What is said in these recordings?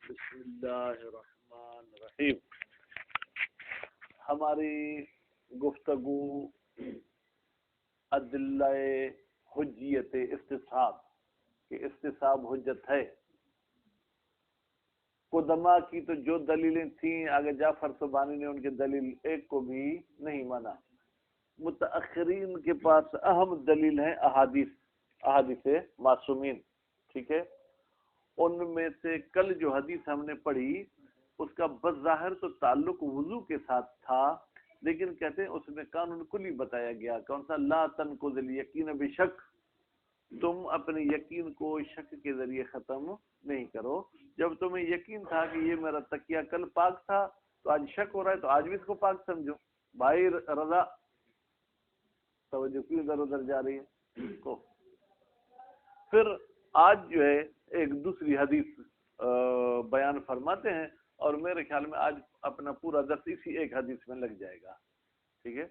بسم اللہ الرحمن الرحیم. ہماری گفتگو ادلہ حجیت استصحاب کہ استصحاب حجت ہے. قدما کی تو جو دلیلیں تھیں آگے جعفر سبحانی نے ان کی دلیل ایک کو بھی نہیں مانا. متأخرین کے پاس اہم دلیل ہے احادیث معصومین. ٹھیک ہے، ان میں سے کل جو حدیث ہم نے پڑھی اس کا بظاہر تو تعلق وضو کے ساتھ تھا، لیکن کہتے ہیں اس میں قانون کلی بتایا گیا. کون سا؟ لا تنقض الیقین بشک، تم اپنے یقین کو شک کے ذریعے ختم نہیں کرو. جب تمہیں یقین تھا کہ یہ میرا تکیہ کل پاک تھا تو آج شک ہو رہا ہے تو آج بھی اس کو پاک سمجھو. بھائی رضا توجہ کیوں ادھر ادھر جا رہی ہے کو. پھر آج جو ہے ایک دوسری حدیث بیان فرماتے ہیں اور میرے خیال میں آج اپنا پورا درس اسی ایک حدیث میں لگ جائے گا. ٹھیک ہے،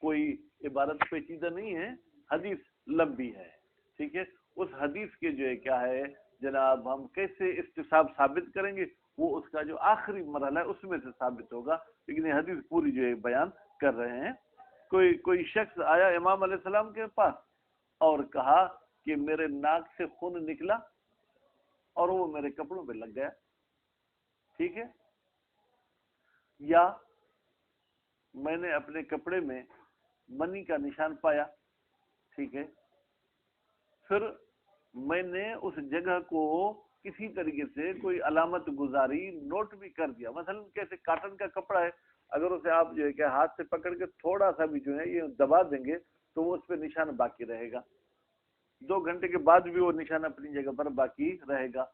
کوئی عبارت پیچیدہ نہیں ہے، حدیث لمبی ہے. ٹھیک ہے، اس حدیث کے جو ہے کیا ہے جناب، ہم کیسے استصحاب ثابت کریں گے وہ اس کا جو آخری مرحلہ ہے اس میں سے ثابت ہوگا، لیکن یہ حدیث پوری جو ہے بیان کر رہے ہیں. کوئی شخص آیا امام علیہ السلام کے پاس اور کہا کہ میرے ناک سے خون نکلا اور وہ میرے کپڑوں پہ لگ گیا. ٹھیک ہے، یا میں نے اپنے کپڑے میں منی کا نشان پایا. ٹھیک ہے، پھر میں نے اس جگہ کو کسی طریقے سے کوئی علامت گزاری نوٹ بھی کر دیا. مثلا کیسے کاٹن کا کپڑا ہے، اگر اسے آپ جو ہے کہ ہاتھ سے پکڑ کے تھوڑا سا بھی جو ہے یہ دبا دیں گے تو وہ اس پہ نشان باقی رہے گا. 2 گھنٹے کے بعد بھی وہ نشان اپنی جگہ پر باقی رہے گا.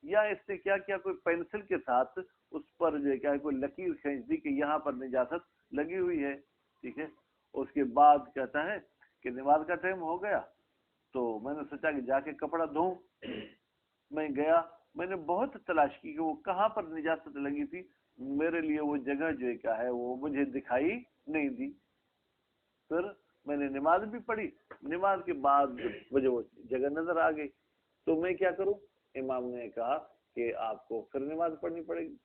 یا اس سے کیا کیا کوئی پینسل کے ساتھ اس پر جو ہے کیا کوئی لکیر کھینچ دی کہ یہاں پر نجاست لگی ہوئی ہے. ٹھیک ہے، اس کے بعد کہتا ہے کہ نماز کا ٹائم ہو گیا تو میں نے سوچا کہ جا کے کپڑا دھوں. میں گیا، میں نے بہت تلاش کی کہ وہ کہاں پر نجاست لگی تھی. میرے لیے وہ جگہ جو ہے کیا ہے وہ مجھے دکھائی نہیں دی. پھر میں نے نماز بھی پڑھی، نماز کے بعد مجھے وہ جگہ نظر آ گئی تو میں کیا کروں؟ امام نے کہا کہ آپ کو پھر نماز پڑھنی پڑے گی.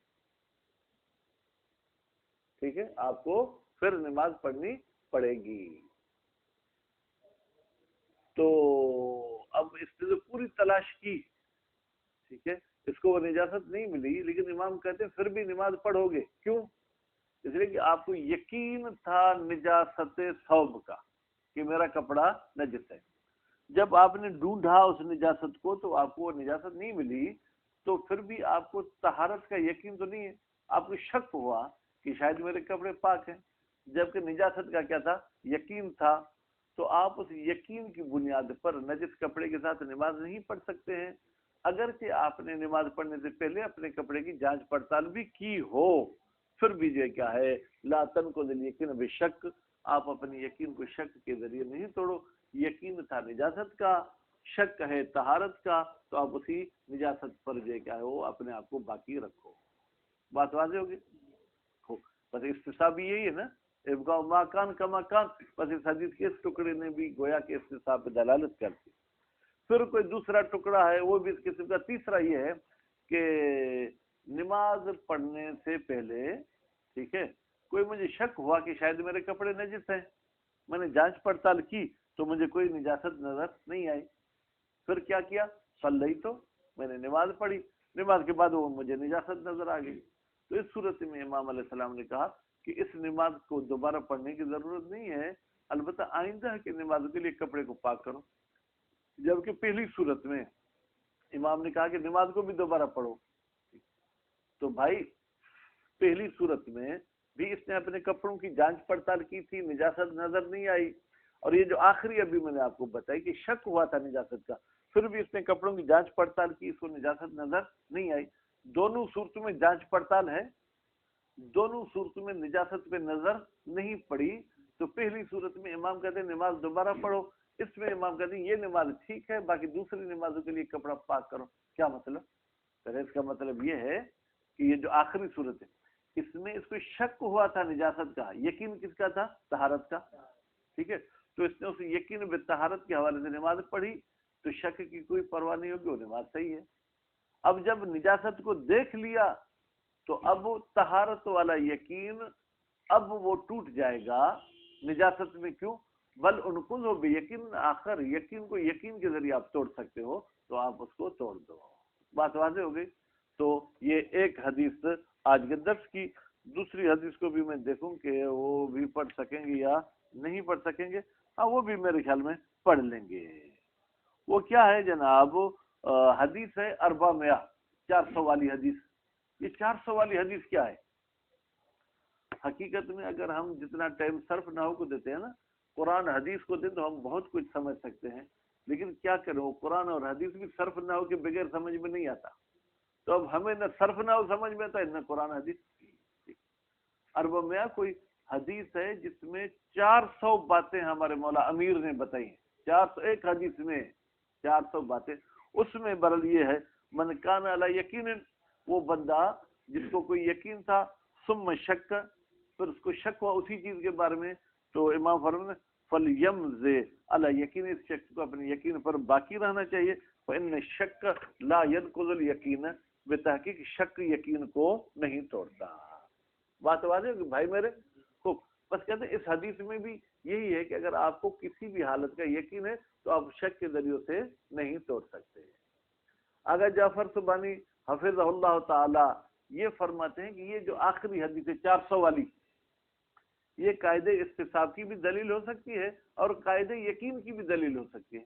ٹھیک ہے، آپ کو پھر نماز پڑھنی پڑے گی. تو اب اس نے تو پوری تلاش کی. ٹھیک ہے، اس کو وہ نجاست نہیں ملی، لیکن امام کہتے ہیں پھر بھی نماز پڑھو گے. کیوں؟ اس لیے کہ آپ کو یقین تھا نجاست ثوب کا کہ میرا کپڑا نجس ہے. جب آپ نے ڈھونڈا اس نجاست کو تو آپ کو وہ نجاست نہیں ملی، تو پھر بھی آپ کو طہارت کا یقین تو نہیں ہے. آپ کو شک ہوا کہ شاید میرے کپڑے پاک ہیں، جبکہ نجاست کا کیا تھا؟ یقین تھا. تو آپ اس یقین کی بنیاد پر نجس کپڑے کے ساتھ نماز نہیں پڑھ سکتے ہیں، اگرچہ آپ نے نماز پڑھنے سے پہلے اپنے کپڑے کی جانچ پڑتال بھی کی ہو. پھر بھی جو کیا ہے لا تنقض الیقین بشک، آپ اپنے یقین کو شک کے ذریعے نہیں توڑو. یقین تھا نجاست کا، شک ہے طہارت کا، تو آپ اسی نجاست پر جو کیا ہے وہ اپنے آپ کو باقی رکھو. بات واضح ہوگی؟ بس استصحاب یہی ہے نا، ابقاء ما کان کما کان. بس اس حدیث کے اس ٹکڑے نے بھی گویا کہ استصحاب پہ دلالت کرتی. پھر کوئی دوسرا ٹکڑا ہے وہ بھی اس قسم کا. تیسرا یہ ہے کہ نماز پڑھنے سے پہلے ٹھیک ہے کوئی مجھے شک ہوا کہ شاید میرے کپڑے نجس ہیں. میں نے جانچ پڑتال کی تو مجھے کوئی نجاست نظر نہیں آئی. پھر کیا کیا؟ صلی تو میں نے نماز پڑھی، نماز کے بعد وہ مجھے نجاست نظر آ گئی. تو اس صورت میں امام علیہ السلام نے کہا کہ اس نماز کو دوبارہ پڑھنے کی ضرورت نہیں ہے، البتہ آئندہ کی نماز کے لیے کپڑے کو پاک کرو. جبکہ پہلی صورت میں امام نے کہا کہ نماز کو بھی دوبارہ پڑھو. تو بھائی پہلی صورت میں بھی اس نے اپنے کپڑوں کی جانچ پڑتال کی تھی، نجاست نظر نہیں آئی. اور یہ جو آخری ابھی میں نے آپ کو بتائی کہ شک ہوا تھا نجاست کا، پھر بھی اس نے کپڑوں کی جانچ پڑتال کی، اس کو نجاست نظر نہیں آئی. دونوں صورتوں میں جانچ پڑتال ہے، دونوں صورتوں میں نجاست پہ نظر نہیں پڑی. تو پہلی صورت میں امام کہتے ہیں نماز دوبارہ پڑھو، اس میں امام کہتے ہیں یہ نماز ٹھیک ہے، باقی دوسری نمازوں کے لیے کپڑا پاک کرو. کیا مطلب؟ پہلے اس کا مطلب یہ ہے کہ یہ جو آخری صورت ہے اس میں اس کو شک ہوا تھا نجاست کا، یقین کس کا تھا؟ طہارت کا. ٹھیک ہے، تو اس نے اس یقین بطہارت کے حوالے سے نماز پڑھی تو شک کی کوئی پرواہ نہیں ہوگی، وہ نماز صحیح ہے. اب جب نجاست کو دیکھ لیا تو اب طہارت والا یقین اب وہ ٹوٹ جائے گا نجاست میں. کیوں؟ بل انقذ ہو بے یقین آخر، یقین کو یقین کے ذریعے آپ توڑ سکتے ہو تو آپ اس کو توڑ دو. بات واضح ہو گئی. تو یہ ایک حدیث آج کے درس کی. دوسری حدیث کو بھی میں دیکھوں کہ وہ بھی پڑھ سکیں گے یا نہیں پڑھ سکیں گے. ہاں وہ بھی میرے خیال میں پڑھ لیں گے. وہ کیا ہے جناب؟ حدیث ہے 400 والی حدیث. یہ 400 والی حدیث کیا ہے؟ حقیقت میں اگر ہم جتنا ٹائم صرف نحو کو دیتے ہیں نا، قرآن حدیث کو دیں تو ہم بہت کچھ سمجھ سکتے ہیں، لیکن کیا کریں وہ قرآن اور حدیث بھی صرف نحو کے بغیر سمجھ میں نہیں آتا. تو اب ہمیں نہ صرف نحو سمجھ میں آتا ہے نہ قرآن حدیث. 400 کوئی حدیث ہے جس میں 400 باتیں ہمارے مولا امیر نے بتائی ہیں. 400 ایک حدیث میں 400 باتیں. اس میں برل یہ ہے من کان علی یقین، وہ بندہ جس کو کوئی یقین تھا، ثم شک، پھر اس کو شک ہوا اسی چیز کے بارے میں، تو امام فرماتے ہیں فلیمز علی یقین، اس شک کو اپنے یقین پر باقی رہنا چاہیے. فإن الشک لا ينقض الیقین، بے تحقیق شک یقین کو نہیں توڑتا. بات واضح ہوگی بھائی میرے خوب. بس کہتے ہیں اس حدیث میں بھی یہی ہے کہ اگر آپ کو کسی بھی حالت کا یقین ہے تو آپ شک کے ذریعے سے نہیں توڑ سکتے. اگر جعفر سبحانی حفظ اللہ تعالی یہ فرماتے ہیں کہ یہ جو آخری حدیث ہے 400 والی، یہ قاعدہ استصحاب کی بھی دلیل ہو سکتی ہے اور قاعدہ یقین کی بھی دلیل ہو سکتی ہے.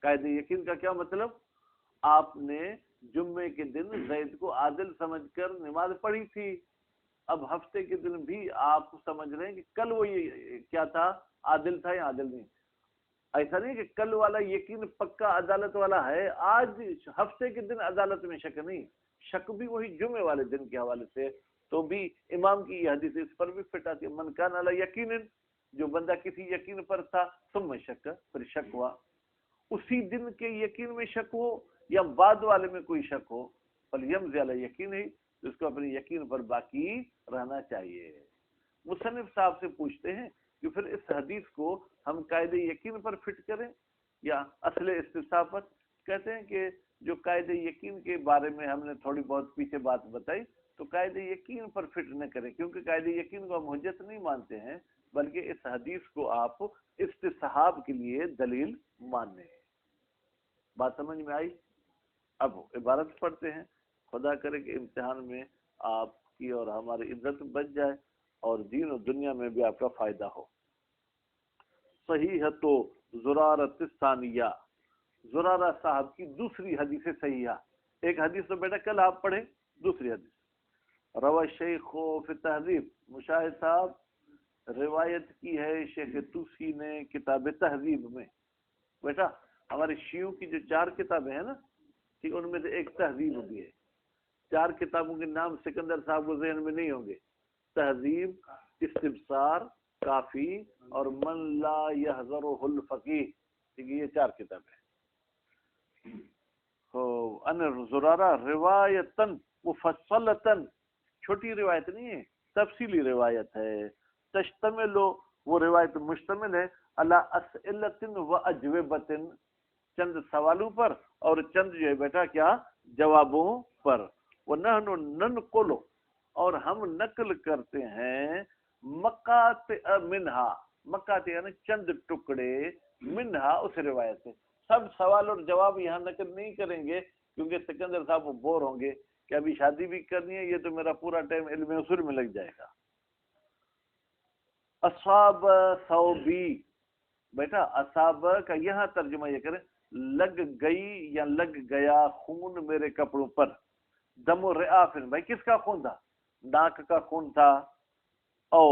قاعدہ یقین کا کیا مطلب؟ آپ نے جمعے کے دن زید کو عادل سمجھ کر نماز پڑھی تھی، اب ہفتے کے دن بھی آپ سمجھ رہے ہیں کہ کل وہ یہ کیا تھا، عادل تھا یا عادل نہیں. ایسا نہیں کہ کل والا یقین پکا عدالت والا ہے، آج ہفتے کے دن عدالت میں شک نہیں، شک بھی وہی جمعے والے دن کے حوالے سے. تو بھی امام کی یہ حدیث اس پر بھی فٹ آتی ہے. من کان علی یقین، جو بندہ کسی یقین پر تھا، ثم شک، پھر شک ہوا، اسی دن کے یقین میں شک ہو یا بعد والے میں کوئی شک ہو، فلیمض علی یقین ہی، اس کو اپنے یقین پر باقی رہنا چاہیے. مصنف صاحب سے پوچھتے ہیں کہ پھر اس حدیث کو ہم قاعدہ یقین پر فٹ کریں یا اصل استصحاب پر. کہتے ہیں کہ جو قاعدہ یقین کے بارے میں ہم نے تھوڑی بہت پیچھے بات بتائی، تو قاعدہ یقین پر فٹ نہ کریں، کیونکہ قاعدہ یقین کو ہم حجت نہیں مانتے ہیں، بلکہ اس حدیث کو آپ استصحاب کے لیے دلیل مانیں. بات سمجھ میں آئی؟ اب عبارت پڑھتے ہیں. خدا کرے کہ امتحان میں آپ کی اور ہماری عزت بچ جائے اور دین و دنیا میں بھی آپ کا فائدہ ہو. صحیحۃ زرارۃ الثانیہ، زرارہ صاحب کی دوسری حدیث صحیحہ. ایک حدیث تو بیٹا کل آپ پڑھیں، دوسری حدیث روى شیخ فی تہذیب، مشاہد صاحب روایت کی ہے شیخ توسی نے کتاب تہذیب میں. بیٹا ہمارے شیعوں کی جو 4 کتابیں ہیں نا، ٹھیک، ان میں سے ایک تہذیب بھی ہے. 4 کتابوں کے نام سکندر صاحب کو ذہن میں نہیں ہوں گے. تہذیب، استبصار، کافی اور من لا یحذرہ الفقیہ. ٹھیک ہے، یہ 4 کتابیں. ان زرارہ روایتن مفصلتن، چھوٹی روایت نہیں ہے، تفصیلی روایت ہے. تشتمل، وہ روایت مشتمل ہے، علی اسئلۃ و اجوبۃ، چند سوالوں پر اور چند جو ہے بیٹا کیا جوابوں پر. وَنَحْنُ نَنْقُلُ، اور ہم نقل کرتے ہیں، مقاطع منہا، مقاطع یعنی چند ٹکڑے، منہا اس روایت سے. سب سوال اور جواب یہاں نقل نہیں کریں گے کیونکہ سکندر صاحب وہ بور ہوں گے کہ ابھی شادی بھی کرنی ہے، یہ تو میرا پورا ٹائم علم اصول میں لگ جائے گا. اصاب ثوبی، بیٹا اصاب کا یہاں ترجمہ یہ کریں لگ گئی یا لگ گیا خون میرے کپڑوں پر. دم و رعافن، بھائی کس کا خون تھا؟ ناک کا خون تھا، او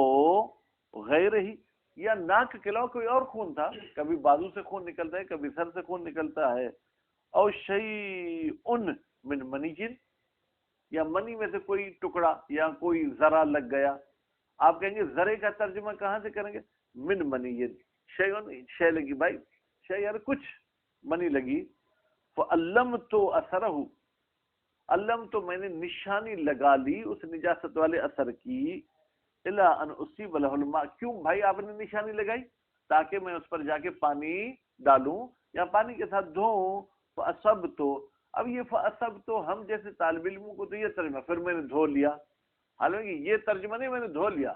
غیر ہی، یا ناک کے علاوہ کوئی اور خون تھا. کبھی بازو سے خون نکلتا ہے، کبھی سر سے خون نکلتا ہے. او شیء من منیجن، یا منی میں سے کوئی ٹکڑا یا کوئی ذرہ لگ گیا. آپ کہیں گے ذرے کا ترجمہ کہاں سے کریں گے؟ من منیجن، شے لگی بھائی، شے یار کچھ، منی لگی. فعلمت اثرہ، علم تو میں نے نشانی لگا لی اس نجاست والے اثر کی، الا ان اصیب له الماء، کیوں بھائی آپ نے نشانی لگائی؟ تاکہ میں اس پر جا کے پانی ڈالوں یا پانی کے ساتھ دھوؤں. فاصبت اب یہ فَأَصَبْتُ تو ہم جیسے طالب علموں کو تو یہ ترجمہ پھر میں نے دھو لیا، حالانکہ یہ ترجمہ نہیں میں نے دھو لیا،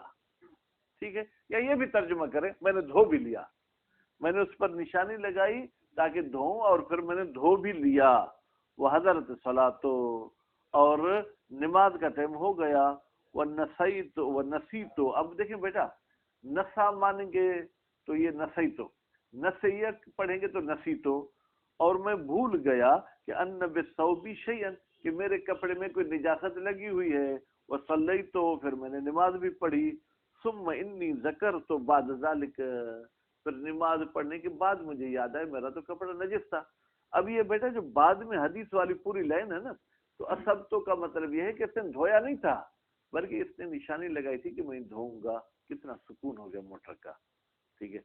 ٹھیک ہے، یا یہ بھی ترجمہ کرے میں نے دھو بھی لیا، میں نے اس پر نشانی لگائی تاکہ دھوؤں اور پھر میں نے دھو بھی لیا۔ وہ حضرت صلاۃ اور نماز کا ٹائم ہو گیا، وہ نسیت اب دیکھیں بیٹا نسا مانیں گے تو یہ نسیتو، نسیت پڑھیں گے تو نسیتو، اور میں بھول گیا کہ ان بثوبی شیئا کہ میرے کپڑے میں کوئی نجاست لگی ہوئی ہے، وصلیت پھر میں نے نماز بھی پڑھی، ثم انی ذکرت بعد ذلک پھر نماز پڑھنے کے بعد مجھے یاد آیا میرا تو کپڑا نجس تھا۔ اب یہ بیٹا جو بعد میں حدیث والی پوری لائن ہے نا، تو اصبتو کا مطلب یہ ہے کہ اس نے دھویا نہیں تھا بلکہ اس نے نشانی لگائی تھی کہ میں دھوؤں گا۔ کتنا سکون ہو گیا موٹر کا، ٹھیک ہے،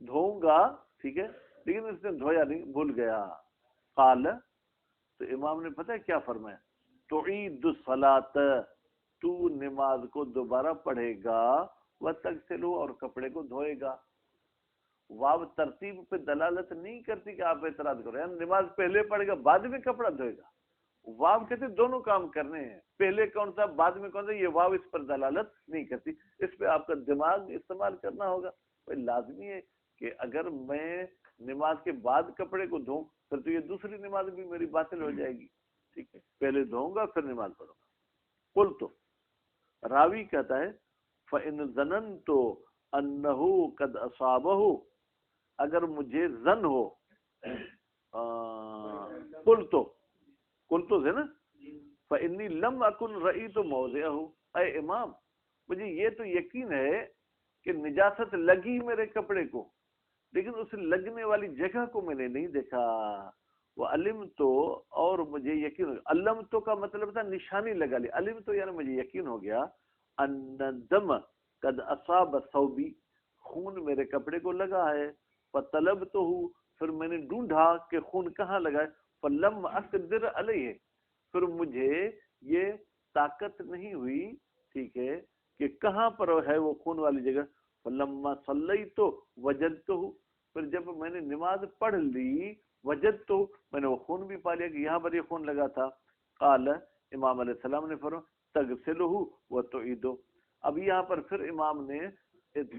دھوؤں گا، ٹھیک ہے، لیکن اس نے دھویا نہیں، بھول گیا۔ قال تو امام نے پتہ ہے کیا فرمایا، تعید الصلاۃ تو نماز کو دوبارہ پڑھے گا، وتغسلہ اور کپڑے کو دھوئے گا۔ واو ترتیب پہ دلالت نہیں کرتی کہ آپ اعتراض کرو، یعنی نماز پہلے پڑھے گا بعد میں کپڑا دھوئے گا۔ واو کہتے دونوں کام کرنے ہیں، پہلے کون سا بعد میں کون سا، یہ واو اس پر دلالت نہیں کرتی، اس پہ آپ کا دماغ استعمال کرنا ہوگا۔ بھائی لازمی ہے کہ اگر میں نماز کے بعد کپڑے کو دھوں پھر تو یہ دوسری نماز بھی میری باطل ہو جائے گی، ٹھیک ہے، پہلے دھوؤں گا پھر نماز پڑھوں گا۔ قل تو راوی کہتا ہے فَإِنْ ظَنَنْتُ أَنَّهُ قَدْ أَصَابَهُ اگر مجھے ظن ہو، قل تو ہے نا، فَإِنِّي لَمْ أَكُنْ رَأَيْتُ مَوْضِعَهُ اے امام مجھے یہ تو یقین ہے کہ نجاست لگی میرے کپڑے کو، لیکن اس لگنے والی جگہ کو میں نے نہیں دیکھا۔ وَعَلِمْتُ اور مجھے یقین، علمتو کا مطلب تھا نشانی لگا لی، علمتو یعنی مجھے یقین ہو گیا، ان الدم قد اصاب ثوبی خون میرے کپڑے کو لگا ہے، فطلبته پھر میں نے ڈھونڈا کہ خون کہاں لگا ہے، فلم اقدر علیہ پھر مجھے یہ طاقت نہیں ہوئی، ٹھیک ہے، کہ کہاں پر ہے وہ خون والی جگہ، فلما صلیت وجدته پھر جب میں نے نماز پڑھ لی، وجدته میں نے وہ خون بھی پا لیا کہ یہاں پر یہ خون لگا تھا۔ قال امام علیہ السلام نے فرمایا تغسلہ وتعیدہ، اب یہاں پر پھر امام نے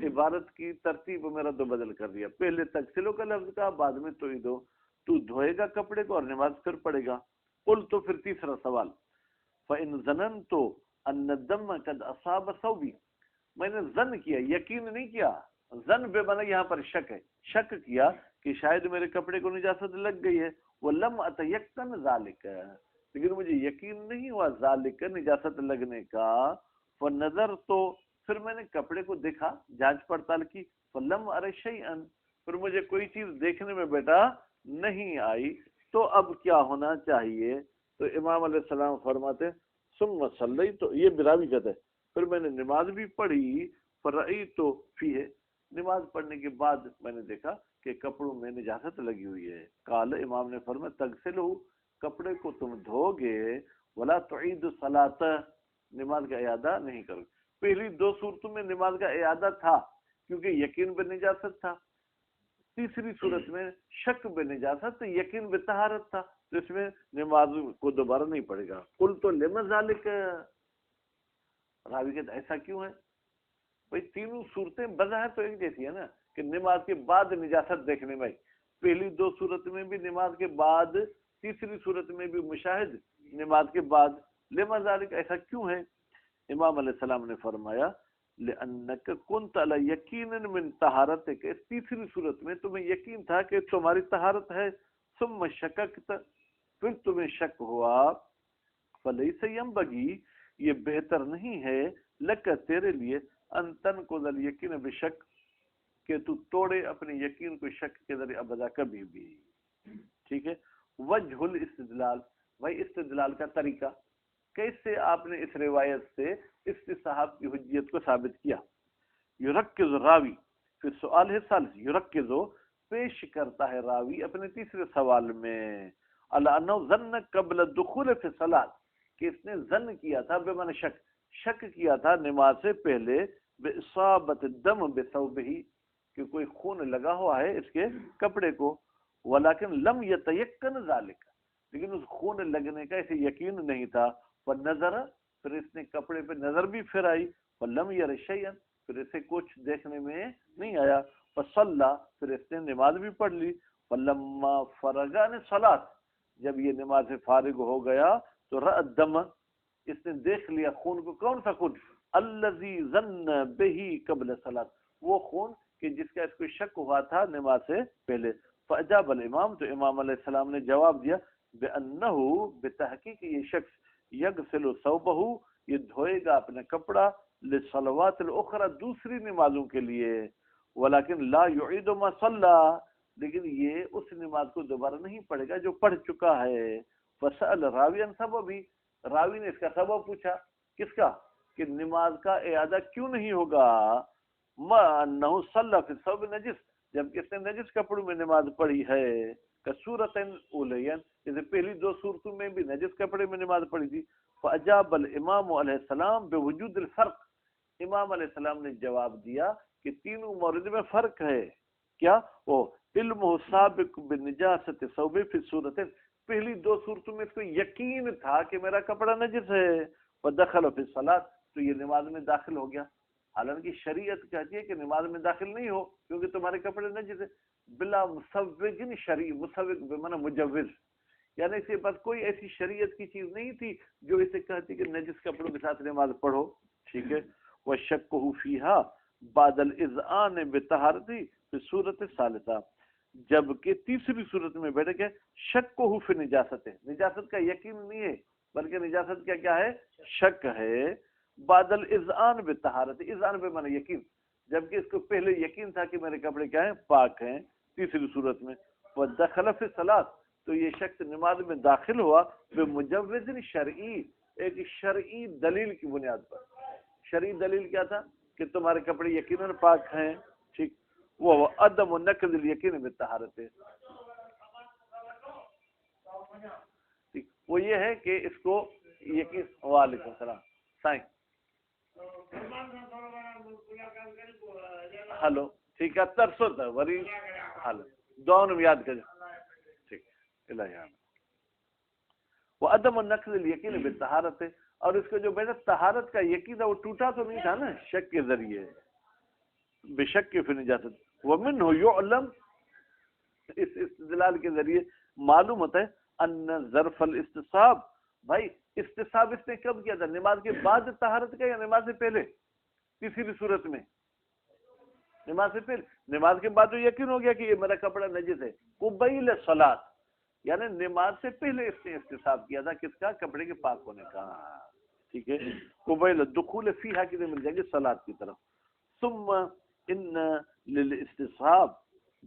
عبارت کی ترتیب میرا تو بدل کر دیا، پہلے تغسلہ کا لفظ کہا بعد میں تعیدہ، تو دھوئے گا کپڑے کو اور نماز پھر پڑھے گا۔ قل تو پھر تیسرا سوال، فَإِنْ ظَنَنْتُ أَنَّ الدَّمَّ قَدْ أَصَابَ ثَوْبِي میں نے ظن کیا، یقین نہیں کیا، ظن بے معنی یہاں پر شک ہے، شک کیا کہ شاید میرے کپڑے کو نجاست لگ گئی ہے، وَلَمْ أَتَيَقَّنْ ذَلِكَ لیکن مجھے یقین نہیں ہوا ذالک نجاست لگنے کا، فَنَظَرْتُ پھر میں نے کپڑے کو دیکھا، جانچ پڑتال کی، فَلَمْ أَرَ شَيْئًا پھر مجھے کوئی چیز دیکھنے میں بیٹا نہیں آئی، تو اب کیا ہونا چاہیے؟ تو امام علیہ السلام فرماتے ثم صلیت یہ براوی کہتے ہیں پھر میں نے نماز بھی پڑھی، فرأیت فیہ نماز پڑھنے کے بعد میں نے دیکھا کہ کپڑوں میں نجاست لگی ہوئی ہے۔ قال امام نے فرمایا تغسلہ کپڑے کو تم دھو گے، ولا تعید الصلاۃ نماز کا اعادہ نہیں کرو۔ پہلی دو صورتوں میں نماز کا اعادہ تھا کیونکہ یقین بے نجاست تھا، تیسری صورت میں شک بے نجاست یقین بے طہارت تھا، تو اس میں نماز کو دوبارہ نہیں پڑے گا۔ قل تو لما ذالک راوی کہتا ایسا کیوں ہے؟ بھائی تینوں صورتیں بظاہر تو ایک جیسی ہے نا، کہ نماز کے بعد نجاست دیکھنے میں، پہلی دو صورت میں بھی نماز کے بعد، تیسری صورت میں بھی مشاہد نماز کے بعد، لما ذالک ایسا کیوں ہے؟ امام علیہ السلام نے فرمایا لأنک کنت علی یقینا من طہارتک اس تیسری صورت میں تمہیں یقین تھا کہ تمہاری طہارت ہے، ثم شککت پھر تمہیں شک ہوا، فلیس ینبغی یہ بہتر نہیں ہے لک تیرے لیے ان تنقض الیقین بشک کہ تو توڑے اپنے یقین کو شک کے ذریعے ابدا کبھی بھی، ٹھیک ہے۔ وجہ الاستدلال بھائی استدلال کا طریقہ کیسے آپ نے اس روایت سے استصحاب کی حجیت کو ثابت کیا؟ یرکز راوی پھر سوال ہے ثالث، یرکزو پیش کرتا ہے راوی اپنے تیسرے سوال میں علی انہ ظن قبل الدخول فی الصلاۃ کہ اس نے ظن کیا تھا بے معنی شک، شک کیا تھا نماز سے پہلے باصابت الدم بثوبہ کہ کوئی خون لگا ہوا ہے اس کے کپڑے کو، ولکن لم یتیقن ذلک لیکن اس خون لگنے کا اسے یقین نہیں تھا. فنظر، پھر اس نے کپڑے پہ نظر بھی پھرائی. فلم یر شیئا، پھر اسے کچھ دیکھنے میں نہیں آیا. فصلی، پھر اس نے نماز بھی پڑھ لی. فلما فرغ عن الصلاۃ، جب یہ نماز سے فارغ ہو گیا تو رأى الدم، اس نے دیکھ لیا خون کو. کون سا خون؟ الذی ظن به قبل الصلاۃ، وہ خون کہ جس کا اس کو شک ہوا تھا نماز سے پہلے. فاجاب الامام، تو امام علیہ السلام نے جواب دیا بانہ، بتحقیق یہ شخص یغسل ثوبہ، یہ دھوئے گا اپنا کپڑا، للصلوات الاخرى، دوسری نمازوں کے لیے. ولکن لا یعید ما صلی، لیکن یہ اس نماز کو دوبارہ نہیں پڑھے گا جو پڑھ چکا ہے. فسأل راوی عن سببی، راوی نے اس کا سبب پوچھا. کس کا؟ کہ نماز کا اعادہ کیوں نہیں ہوگا. ما انہ صلی فی الثوب نجس، جبکہ اس نے نجس کپڑوں میں نماز پڑھی ہے. کسورتین اولین، جیسے پہلی دو صورتوں میں بھی نجس کپڑے میں نماز پڑھی تھی. فاجاب الامام علیہ السلام بوجود الفرق، امام علیہ السلام نے جواب دیا کہ تینوں مورد میں فرق ہے. کیا؟ وہ علم سابق بنجاست ثوب فی الصورتین، پہلی دو صورتوں میں اس کو یقین تھا کہ میرا کپڑا نجس ہے. فدخل فی الصلاۃ، تو یہ نماز میں داخل ہو گیا. حالانکہ شریعت کہتی ہے کہ نماز میں داخل نہیں ہو کیونکہ تمہارے کپڑے نجس ہے. بلا مسوغ شرعی، مسوغ بمعنی مجوز، یعنی اس کے پاس کوئی ایسی شریعت کی چیز نہیں تھی جو اسے کہتی کہ نجس کپڑوں کے ساتھ نماز پڑھو. ٹھیک ہے. وشکہ فیہا بعد الاذعان بطہارت فی صورت الثالثہ، جبکہ تیسری صورت میں بیٹھے کہ شک ہو فی نجاست ہے، نجاست کا یقین نہیں ہے بلکہ نجاست کا کیا ہے؟ شک ہے. بعد الاذعان بطہارت، اذعان بے معنی یقین، جبکہ اس کو پہلے یقین تھا کہ میرے کپڑے کیا ہیں؟ پاک ہیں. تیسری صورت میں فدخل فی الصلاۃ، تو یہ شخص نماز میں داخل ہوا بمجوز شرعی، ایک شرعی دلیل کی بنیاد پر. شرعی دلیل کیا تھا؟ کہ تمہارے کپڑے یقیناً پاک ہیں. ٹھیک. وہ عدم نقض الیقین بالطہارت، وہ یہ ہے کہ اس کو یقین. وعلیکم السلام سائیں. ہلو ٹھیک ہے. ترسو تھا وری حل دونوں یاد کر. ٹھیک. الہی وہ عدم النقض الیقین بالطہارت ہے. اور اس کو جو بیٹا طہارت کا یقین تھا وہ ٹوٹا تو نہیں تھا نا شک کے ذریعے، بے شک کے پھر نجاست. ومنہ یعلم، اس استدلال کے ذریعے معلوم ہوتا ہے ان ظرف الاستصحاب، بھائی استصحاب اس نے کب کیا تھا؟ نماز کے بعد طہارت کا یا نماز سے پہلے؟ تیسری صورت میں نماز سے پہلے. نماز کے بعد تو یقین ہو گیا کہ یہ میرا کپڑا نجس ہے. قبیل الصلاۃ، یعنی نماز سے پہلے اس نے استصحاب کیا تھا کس کا؟ کپڑے کے پاک ہونے کا. ٹھیک ہے. قبیل دخول فیہا کی مل جائے گی صلاۃ کی طرف. ثم ان للاستصحاب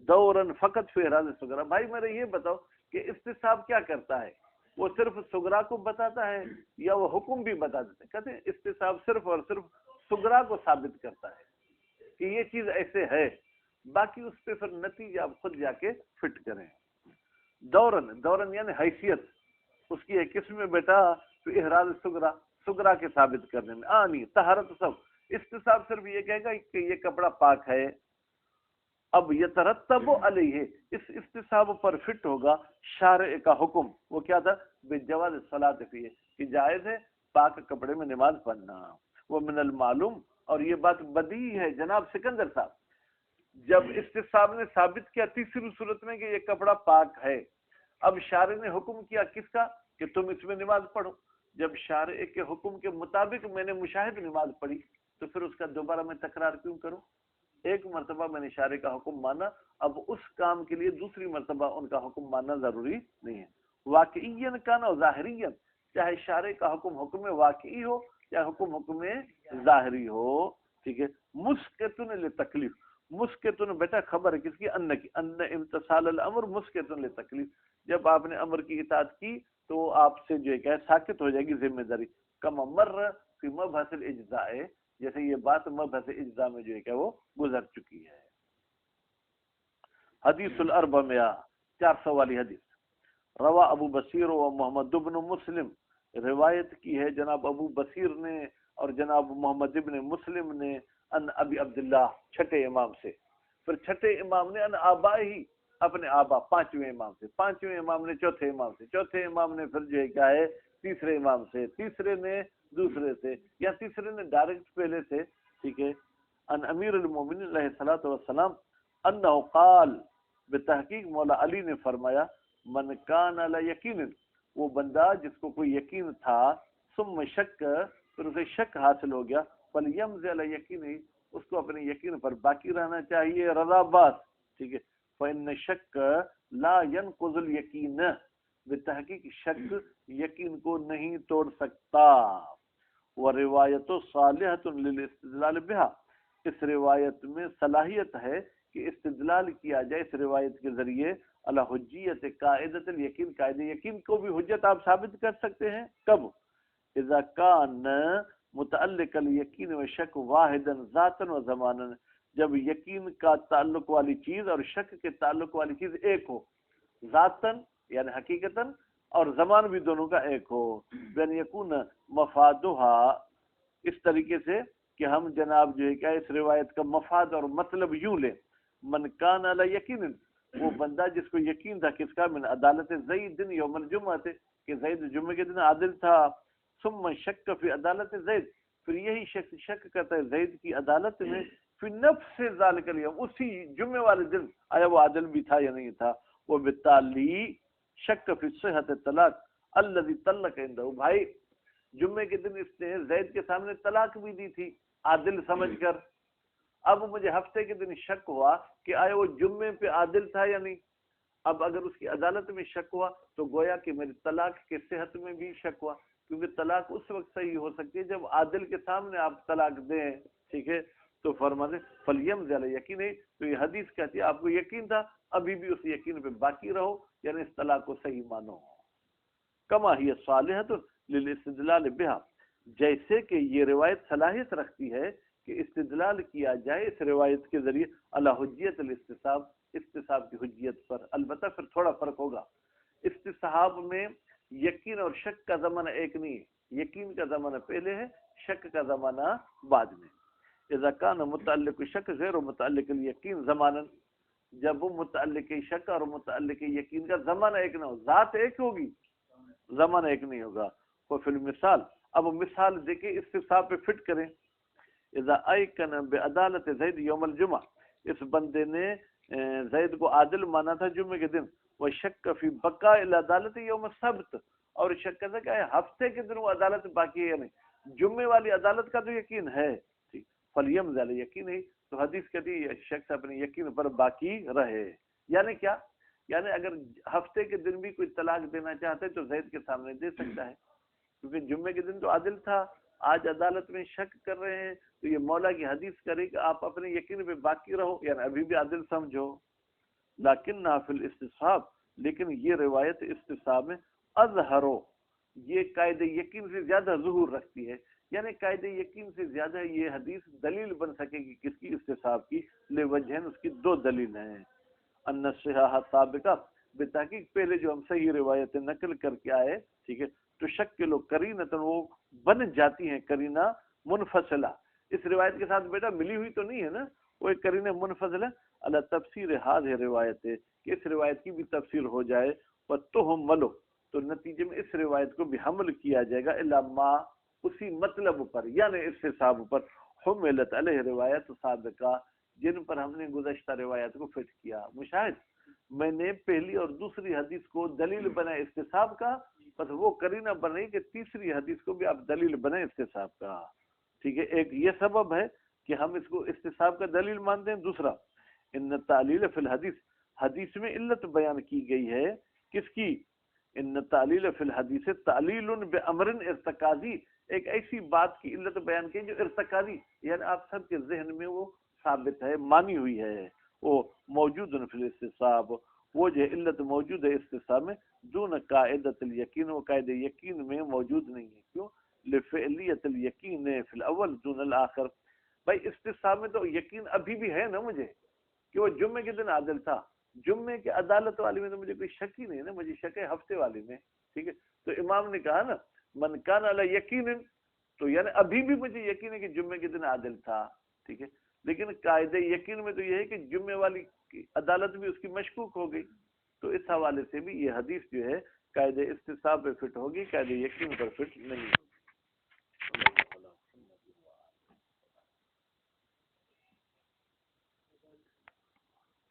دورا فقط فی احراز الصغرا. بھائی میرے یہ بتاؤ کہ استصحاب کیا کرتا ہے؟ وہ صرف صغرا کو بتاتا ہے یا وہ حکم بھی بتا دیتے ہیں؟ کہتے ہیں استصحاب صرف اور صرف صغرا کو ثابت کرتا ہے کہ یہ چیز ایسے ہے، باقی اس پہ پھر نتیجہ آپ خود جا کے فٹ کریں. دورن یعنی حیثیت اس کی ایک قسم میں بیٹا تو احراز صغرا کے ثابت کرنے میں. نہیں طہارت سب. استصحاب صرف یہ کہے گا کہ یہ کپڑا پاک ہے. اب یترتب علیہ، اس استصحاب پر فٹ ہوگا شارع کا حکم. وہ کیا تھا؟ بجواز الصلاۃ فیہ، کہ جائز ہے پاک کپڑے میں نماز پڑھنا. وہ من المعلوم، اور یہ بات بدیہی ہے جناب سکندر صاحب، جب استصحاب نے ثابت کیا تیسری صورت میں کہ یہ کپڑا پاک ہے، اب شارع نے حکم کیا کس کا؟ کہ تم اس میں نماز پڑھو. جب شارع کے حکم کے مطابق میں نے مشاہد نماز پڑھی تو پھر اس کا دوبارہ میں تکرار کیوں کروں؟ ایک مرتبہ میں نے شارع کا حکم مانا، اب اس کام کے لیے دوسری مرتبہ ان کا حکم ماننا ضروری نہیں ہے. واقعیاً کانا و ظاہریاً، چاہے شارع کا حکم واقعی ہو چاہے حکم ظاہری ہو. ٹھیک ہے. مسکتن لتکلیف، مسکتن بیٹا خبر ہے کس کی؟ ان کی. ان امتثال الامر مسکتن لتکلیف، جب آپ نے امر کی اطاعت کی تو آپ سے جو ہے کہ ساکت ہو جائے گی ذمہ داری. کما مر فی مبحث الاجزاء، جیسے یہ بات مبحث اجزاء میں جو ہے کہ وہ گزر چکی ہے. حدیث الاربع میں 400 والی حدیث. روا ابو بصیر و محمد ابن مسلم، روایت کی ہے جناب ابو بصیر نے اور جناب محمد ابن مسلم نے ان ابی عبداللہ، چھٹے امام سے. پھر چھٹے امام نے ان آبائی، اپنے آبا پانچویں امام سے، پانچویں امام نے چوتھے امام سے، چوتھے امام نے پھر جو ہے کیا ہے تیسرے امام سے، تیسرے نے دوسرے سے، یا تیسرے نے ڈائریکٹ پہلے سے، ٹھیک ہے. ان امیر المومنین علیہ الصلوۃ والسلام انہ قال، بتحقیق مولا علی نے فرمایا، من کان علی یقین، وہ بندہ جس کو کوئی یقین تھا، ثم شک، پھر اسے شک حاصل ہو گیا، فلیمض علی یقین، اس کو اپنے یقین پر باقی رہنا چاہیے، رضا باز، ٹھیک ہے. فإن شک لا ينقض الیقین، بتحقیق شک یقین کو نہیں توڑ سکتا. وروایت صالحۃ للاستدلال بها، اس روایت میں صلاحیت ہے کہ استدلال کیا جائے اس روایت کے ذریعے علی حجیت قاعدۃ الیقین، قاعدہ یقین کو بھی حجت آپ ثابت کر سکتے ہیں. کب؟ اذا کان متعلق الیقین و شک واحدا ذاتا و زمانا، جب یقین کا تعلق والی چیز اور شک کے تعلق والی چیز ایک ہو، ذاتن یعنی حقیقتاً، اور زمان بھی دونوں کا ایک ہو. بین یکون مفادها، اس طریقے سے کہ ہم جناب جو ہے کیا اس روایت کا مفاد اور مطلب یوں لیں، من کان علی یقین، وہ بندہ جس کو یقین تھا کس کا، من عدالت زید یوم الجمعہ، کہ زید جمعے کے دن عادل تھا، ثم شک فی عدالت زید، پھر یہی شخص شک کرتا ہے زید کی عدالت میں، فی نفس ذالک الیوم، اسی جمعے والے دن آیا وہ عادل بھی تھا یا نہیں تھا. وہ بالتالی شک فی صحت الطلاق الذی طلق عنده، بھائی جمعے کے دن اس نے زید کے سامنے طلاق بھی دی تھی عادل سمجھ کر. اب مجھے ہفتے کے دن شک ہوا کہ آیا وہ جمعے پہ عادل تھا یا نہیں. اب اگر اس کی عدالت میں شک ہوا تو گویا کہ میری طلاق کے صحت میں بھی شک ہوا، کیونکہ طلاق اس وقت صحیح ہو سکتی ہے جب عادل کے سامنے آپ طلاق دیں، ٹھیک ہے. تو فرمانے فلیمض علی یقین ہے، تو یہ حدیث کہتی ہے آپ کو یقین تھا، ابھی بھی اس یقین پہ باقی رہو، یعنی اس طلاق کو صحیح مانو. کما ہی صالحۃ للاستدلال بها، جیسے کہ یہ روایت صلاحیت رکھتی ہے کہ استدلال کیا جائے اس روایت کے ذریعے علی حجیت الاستصحاب، استصحاب کی حجیت پر. البتہ پھر تھوڑا فرق ہوگا، استصحاب میں یقین اور شک کا زمانہ ایک نہیں ہے، یقین کا زمانہ پہلے ہے، شک کا زمانہ بعد میں. اذا کان متعلق شک غیر متعلق الیقین زمانا، جب وہ متعلق شک اور متعلق یقین کا زمانہ ایک نہ ہو، ذات ایک ہوگی، زمانہ ایک نہیں ہوگا. وہ فی المثال، اب مثال دیکھیں استصحاب پہ فٹ کریں. اذا ایقن بعدالت زید یوم الجمعہ، اس بندے نے زید کو عادل مانا تھا جمعے کے دن، وہ شک فی بقاء العدالت یوم السبت، اور شک کرتا کہ ہفتے کے دن وہ عدالت باقی ہے یا نہیں. جمعے والی عدالت کا تو یقین ہے، فلیمض علی یقین ہے، تو حدیث کہتی ہے شخص اپنے یقین پر باقی رہے. یعنی کیا؟ یعنی اگر ہفتے کے دن بھی کوئی طلاق دینا چاہتا ہے تو زید کے سامنے دے سکتا ہے، کیونکہ جمعے کے دن تو عادل تھا، آج عدالت میں شک کر رہے ہیں، تو یہ مولا کی حدیث کرے کہ آپ اپنے یقین پہ باقی رہو، یعنی ابھی بھی عادل سمجھو. لیکن فی الاستصحاب، لیکن یہ روایت استصحاب میں اظہرو، یہ قاعدہ یقین سے زیادہ ظہور رکھتی ہے، یعنی قاعدہ یقین سے زیادہ یہ حدیث دلیل بن سکے گی کس کی؟ استصحاب کی. لوجہن، اس کی دو دلیل ہیں. ان الصحاح سابقہ، بتحقیق پہلے جو ہم صحیح روایتیں نقل کر کے آئے، ٹھیک ہے، تو شک کے لوگ کرینہ وہ بن جاتی ہیں، کرینہ منفصلہ، اس روایت کے ساتھ بیٹا ملی ہوئی تو نہیں ہے نا، وہ ایک کرینہ منفصلہ اللہ تفسیر ہذہ روایت ہے کہ اس روایت کی بھی تفسیر ہو جائے. فتہم ولو، تو نتیجے میں اس روایت کو بھی حمل کیا جائے گا الا ما، اسی مطلب پر، یعنی استصحاب پر، حملت علیہ روایت سابقہ، جن پر ہم نے گزشتہ روایت کو فٹ کیا. مشاہد، میں نے پہلی اور دوسری حدیث کو دلیل بنائے استصحاب کا، بس وہ کرینہ بنائی کہ تیسری حدیث کو بھی آپ دلیل بنائے استصحاب کا. ٹھیک ہے، ایک یہ سبب ہے کہ ہم اس کو استصحاب کا دلیل مانتے ہیں. دوسرا، ان تعلیل فی الحدیث، حدیث میں علت بیان کی گئی ہے، کس کی؟ ان تعلیل فی الحدیث تعلیل بامر ارتکازی، ایک ایسی بات کی علت بیان کی جو ارتکازی، یعنی آپ سب کے ذہن میں وہ ثابت ہے، مانی ہوئی ہے، وہ موجود فی الاستصحاب، وہ جو علت موجود ہے استصحاب میں، دون قاعدۃ الیقین، وہ قاعدہ یقین میں موجود نہیں ہے. کیوں؟ لفعلیت الیقین فی الاول دون الاخر. بھائی استصحاب میں تو یقین ابھی بھی ہے نا مجھے کہ وہ جمعے کے دن عادل تھا، جمعے کے عدالت والی میں تو مجھے کوئی شک ہی نہیں نا، مجھے شک ہے ہفتے والی میں. ٹھیک ہے، تو امام نے کہا نا من کان علی یقین، تو یعنی ابھی بھی مجھے یقین ہے کہ جمعے کے دن عادل تھا. ٹھیک ہے، لیکن قاعدہ یقین میں تو یہ ہے کہ جمعے والی کی عدالت بھی اس کی مشکوک ہو گئی. تو اس حوالے سے بھی یہ حدیث جو ہے قاعدہ استصحاب پہ فٹ ہوگی، قاعدہ یقین پر فٹ نہیں ہوگی.